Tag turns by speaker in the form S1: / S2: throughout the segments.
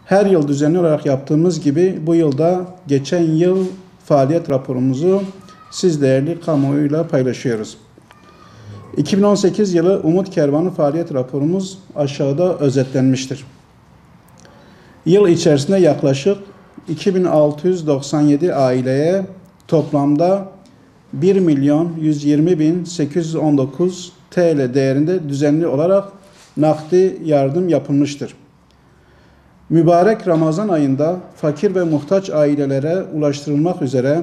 S1: Her yıl düzenli olarak yaptığımız gibi bu yılda geçen yıl faaliyet raporumuzu siz değerli kamuoyuyla paylaşıyoruz. 2018 yılı Umut Kervanı faaliyet raporumuz aşağıda özetlenmiştir. Yıl içerisinde yaklaşık 2697 aileye toplamda 1.120.819 TL değerinde düzenli olarak nakdi yardım yapılmıştır. Mübarek Ramazan ayında fakir ve muhtaç ailelere ulaştırılmak üzere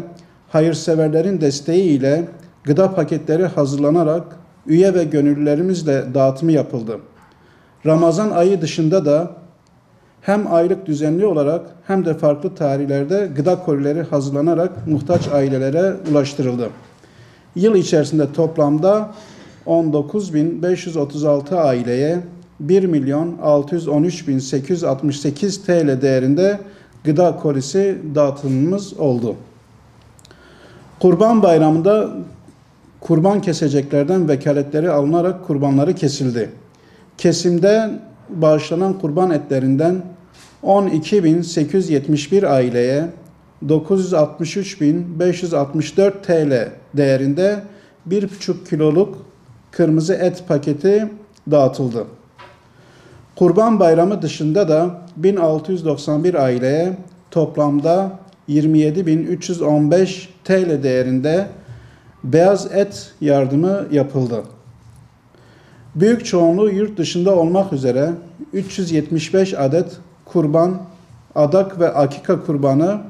S1: hayırseverlerin desteğiyle gıda paketleri hazırlanarak üye ve gönüllülerimizle dağıtımı yapıldı. Ramazan ayı dışında da hem aylık düzenli olarak hem de farklı tarihlerde gıda kolileri hazırlanarak muhtaç ailelere ulaştırıldı. Yıl içerisinde toplamda 19.536 aileye 1.613.868 TL değerinde gıda kolisi dağıtımımız oldu. Kurban Bayramı'nda kurban keseceklerden vekaletleri alınarak kurbanları kesildi. Kesimde bağışlanan kurban etlerinden 12.871 aileye 963.564 TL değerinde 1,5 kiloluk kırmızı et paketi dağıtıldı. Kurban Bayramı dışında da 1691 aileye toplamda 27.315 TL değerinde beyaz et yardımı yapıldı. Büyük çoğunluğu yurt dışında olmak üzere 375 adet kurban, adak ve akika kurbanı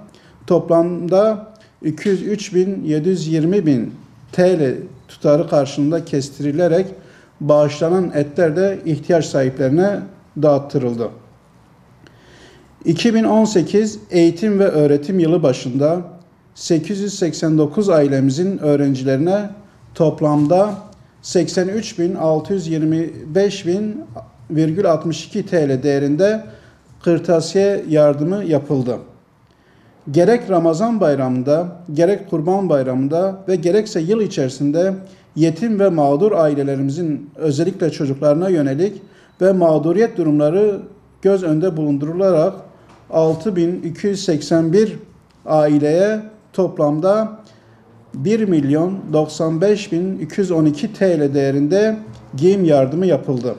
S1: toplamda 203.720.000 TL tutarı karşılığında kestirilerek bağışlanan etler de ihtiyaç sahiplerine dağıttırıldı. 2018 eğitim ve öğretim yılı başında 889 ailemizin öğrencilerine toplamda 83.625.62 TL değerinde kırtasiye yardımı yapıldı. Gerek Ramazan Bayramı'nda, gerek Kurban Bayramı'nda ve gerekse yıl içerisinde yetim ve mağdur ailelerimizin özellikle çocuklarına yönelik ve mağduriyet durumları göz önünde bulundurularak 6.281 aileye toplamda 1.095.212 TL değerinde giyim yardımı yapıldı.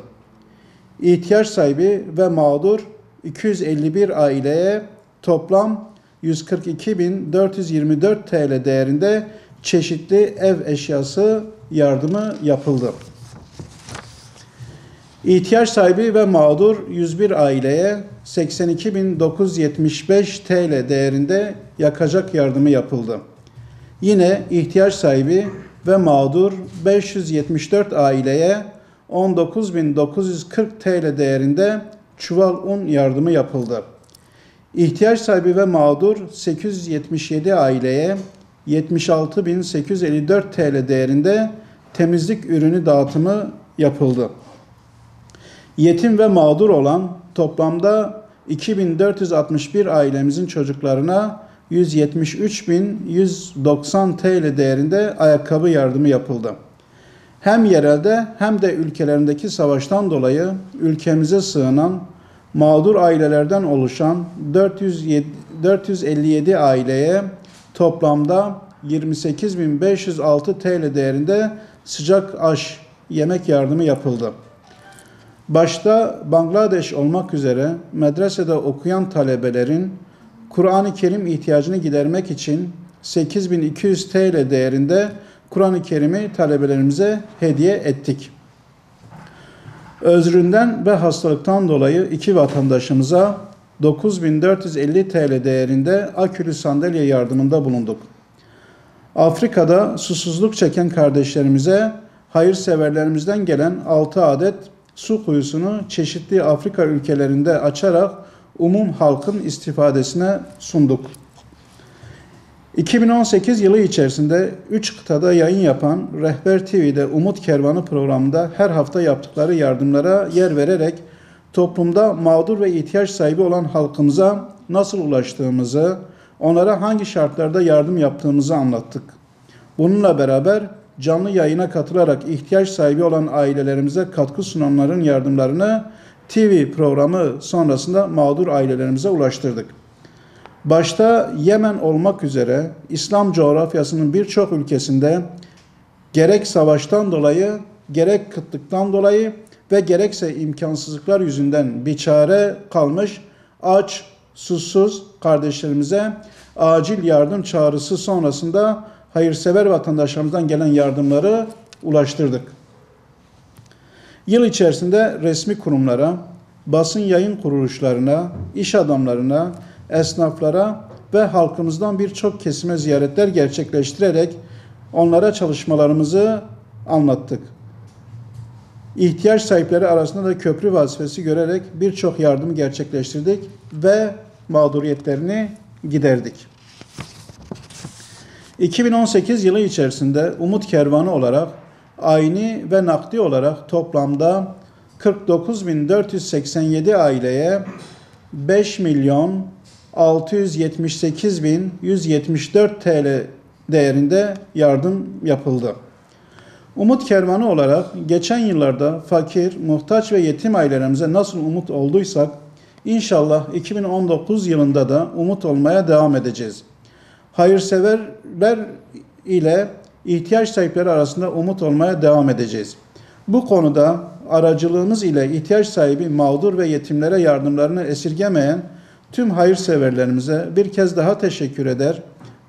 S1: İhtiyaç sahibi ve mağdur 251 aileye toplam 142.424 TL değerinde çeşitli ev eşyası yardımı yapıldı. İhtiyaç sahibi ve mağdur 101 aileye 82.975 TL değerinde yakacak yardımı yapıldı. Yine ihtiyaç sahibi ve mağdur 574 aileye 19.940 TL değerinde çuval un yardımı yapıldı. İhtiyaç sahibi ve mağdur 877 aileye 76.854 TL değerinde temizlik ürünü dağıtımı yapıldı. Yetim ve mağdur olan toplamda 2461 ailemizin çocuklarına 173.190 TL değerinde ayakkabı yardımı yapıldı. Hem yerelde hem de ülkelerindeki savaştan dolayı ülkemize sığınan mağdur ailelerden oluşan 457 aileye toplamda 28.506 TL değerinde sıcak aş yemek yardımı yapıldı. Başta Bangladeş olmak üzere medresede okuyan talebelerin Kur'an-ı Kerim ihtiyacını gidermek için 8.200 TL değerinde Kur'an-ı Kerim'i talebelerimize hediye ettik. Özründen ve hastalıktan dolayı 2 vatandaşımıza 9.450 TL değerinde akülü sandalye yardımında bulunduk. Afrika'da susuzluk çeken kardeşlerimize hayırseverlerimizden gelen 6 adet su kuyusunu çeşitli Afrika ülkelerinde açarak umum halkın istifadesine sunduk. 2018 yılı içerisinde 3 kıtada yayın yapan Rehber TV'de Umut Kervanı programında her hafta yaptıkları yardımlara yer vererek toplumda mağdur ve ihtiyaç sahibi olan halkımıza nasıl ulaştığımızı, onlara hangi şartlarda yardım yaptığımızı anlattık. Bununla beraber canlı yayına katılarak ihtiyaç sahibi olan ailelerimize katkı sunanların yardımlarını TV programı sonrasında mağdur ailelerimize ulaştırdık. Başta Yemen olmak üzere İslam coğrafyasının birçok ülkesinde gerek savaştan dolayı, gerek kıtlıktan dolayı ve gerekse imkansızlıklar yüzünden biçare kalmış aç, susuz kardeşlerimize acil yardım çağrısı sonrasında hayırsever vatandaşlarımızdan gelen yardımları ulaştırdık. Yıl içerisinde resmi kurumlara, basın yayın kuruluşlarına, iş adamlarına, esnaflara ve halkımızdan birçok kesime ziyaretler gerçekleştirerek onlara çalışmalarımızı anlattık. İhtiyaç sahipleri arasında da köprü vazifesi görerek birçok yardım gerçekleştirdik ve mağduriyetlerini giderdik. 2018 yılı içerisinde Umut Kervanı olarak ayni ve nakdi olarak toplamda 49.487 aileye 5.678.174 TL değerinde yardım yapıldı. Umut Kervanı olarak geçen yıllarda fakir, muhtaç ve yetim ailelerimize nasıl umut olduysak, inşallah 2019 yılında da umut olmaya devam edeceğiz. Hayırseverler ile ihtiyaç sahipleri arasında umut olmaya devam edeceğiz. Bu konuda aracılığımız ile ihtiyaç sahibi mağdur ve yetimlere yardımlarını esirgemeyen tüm hayırseverlerimize bir kez daha teşekkür eder.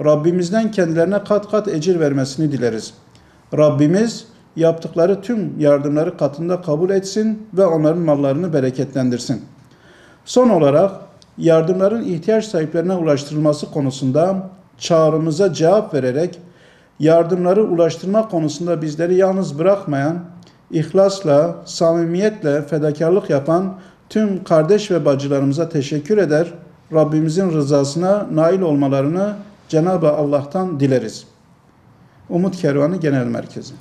S1: Rabbimizden kendilerine kat kat ecir vermesini dileriz. Rabbimiz yaptıkları tüm yardımları katında kabul etsin ve onların mallarını bereketlendirsin. Son olarak yardımların ihtiyaç sahiplerine ulaştırılması konusunda çağrımıza cevap vererek yardımları ulaştırma konusunda bizleri yalnız bırakmayan, ihlasla, samimiyetle fedakarlık yapan tüm kardeş ve bacılarımıza teşekkür eder. Rabbimizin rızasına nail olmalarını Cenab-ı Allah'tan dileriz. Umut Kervanı Genel Merkezi.